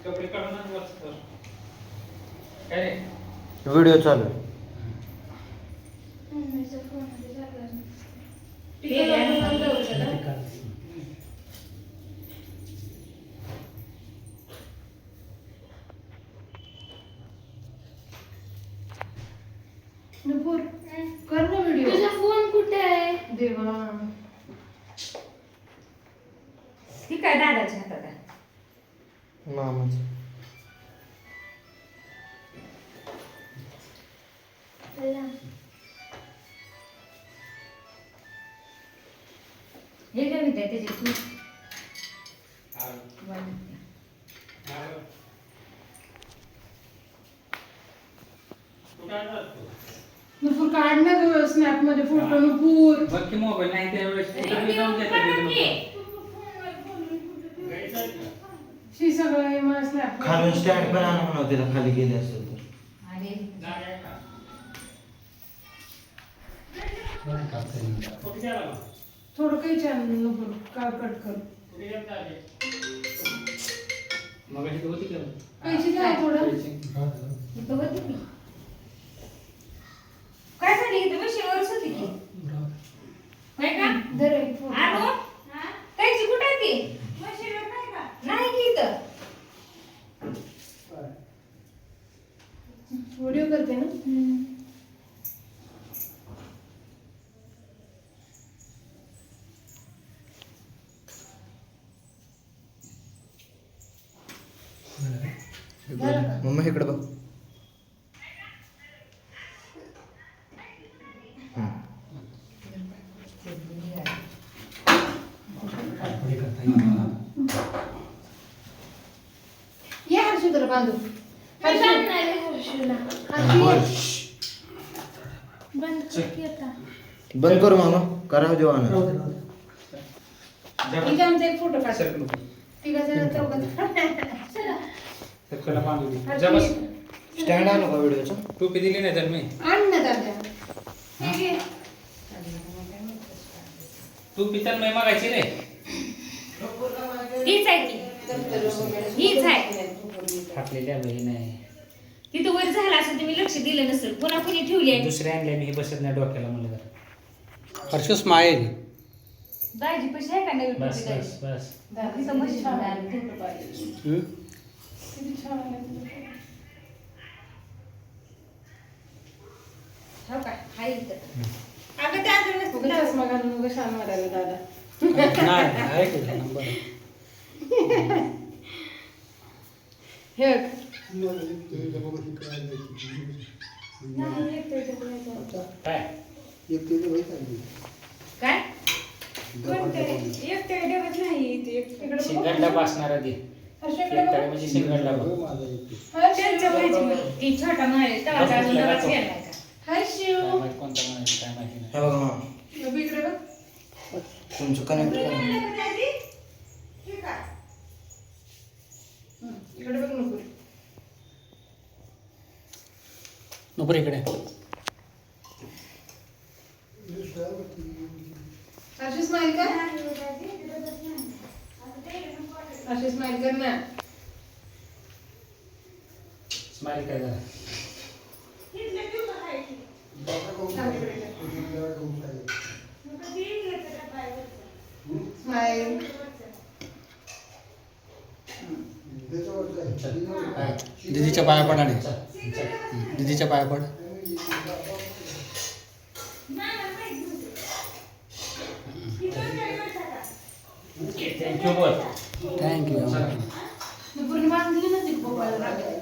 कपडे काढून काय व्हिडिओ चालू आहे. नुपूर कर ना व्हिडिओ. तुझा फोन कुठे आहे? देवा ती काय दादाच्या हातात आहे. मामाचं हे काय म्हणते त्याची तू नुपूर काढ ना गं स्नॅप मध्ये फोटो. नुपूर बघ की मोबाईल नाही त्यावेळेस शी सगळं मला स्नॅप खालून स्टँड पण आणा म्हणा तिला खाली गेले असेल तर. थोडं काही चॅनल नुपूर का कट कर. मग होती का पैसे द्या थोडं. इथं होती ती. काय झाली इथं मशीनवरच होती की होय का? धर एक फोटो. आणू कायची कुठे आहे ती? मशीनवर नाही का? नाही की इथं. व्हिडिओ करते ना. मम्मा इकडे बघ. ये हर्षू तुला बांधू. बंद करू मामा. करा देऊ आणा. इथे आमचा एक फोटो काढ. तिघाजण चौघात. त्याला बांधू दे. हर्षू, जा बस. स्टँड आणू का व्हिडिओचा? टोपी दिली नाही तर मी आण ना दादा. हे घे. टोपी तर मी मागायची रे. हीच आहे की हीच आहे. फाटलेल्या बही नाही तिथं वर झाला असं तुम्ही लक्ष दिलं नसेल. पुन्हा कुणी ठेवली आहे दुसऱ्या आणल्या मी हे बसत नाही डोक्याला म्हणलं तर हर्ष स्माईल. दाजी पैसे आहे का नवीन बस टोपी बस दाजी? बस दादा, तिथं मस्त छान आहे. आहे. फोटो पाहिजे. किती छान आहे तुझा फोटो. हो का? हाय इथं. अगं त्या अजून नसतं. उगाच चष्मा घालून उगाच छान वाटायला दादा. नाही आहे की नंबर. हे बघ. काय काय? एक ते डबत नाही इकडे बघ. शिंगाडला बसणारा दे हर्षूकडे एक बघ. तळे म्हणजे शिंगाडला बघ त्यांच्या भाजी. ती छोटा माळी तवाचा अजून डबाच गेलाय का? हर्षू. काय माहित कोणता म्हणायचं काय माहिती हे बघा मामा. बघ इकडे बघ. तुमचं कनेक्ट करा. इकडे बघ नको. नुपूर इकडे. हर्षू स्माइल कर. हर्षू स्माइल कर ना. स्माइल काय झाला स्माइल. दीदीच्या पाया पड आणि दीदीच्या पाया पड. थँक्यू बोल थँक्यू. दुपारी बांधली ना ती पप्पाला रागायला.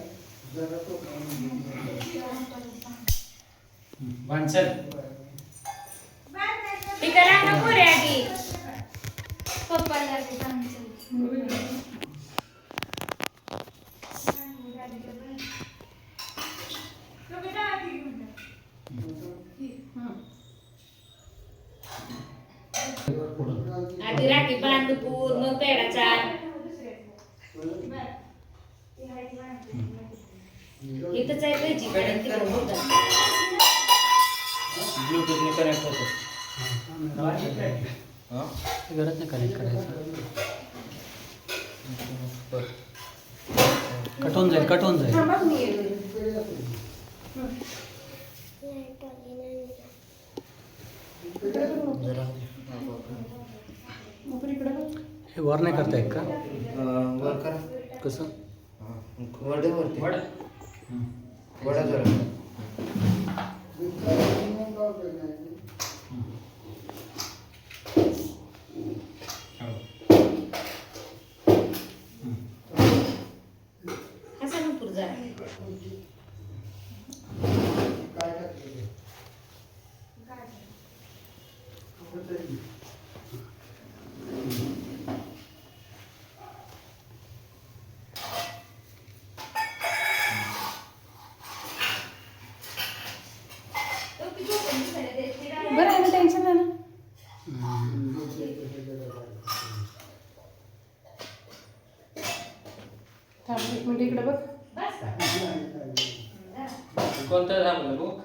वांचल ती करा नको रे आधी. पप्पाला सांगितलं. आधी राखी बांधू पूर्ण पेडाचा. इथंच आहे पाहिजे कारण तिकडे होतं. ब्लूटूथने कनेक्ट होतो हा? गरज नाही कनेक्ट करायचं. कट होऊन जाईल थांबा मी येते. जरा मग इकडे बघ. हे वर नाही करता येत का वर करा. कसं वड्यावरती वडा वडा जरा हसनपूर जा. बरं आहे ना, टेन्शन नाही ना. थांब एक मिनिट इकडे बघ. कोणतं झालं बुक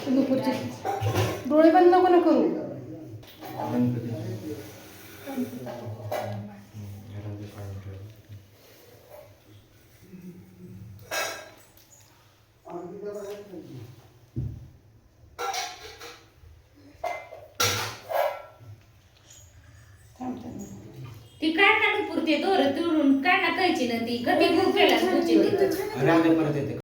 नुपूरचे डोळे बंद नको ना करू. गणपती ती काय ना पुरते दोर तुडून काय ना कायची ना ती कधी भूक केला तुझी राहू दे परत येते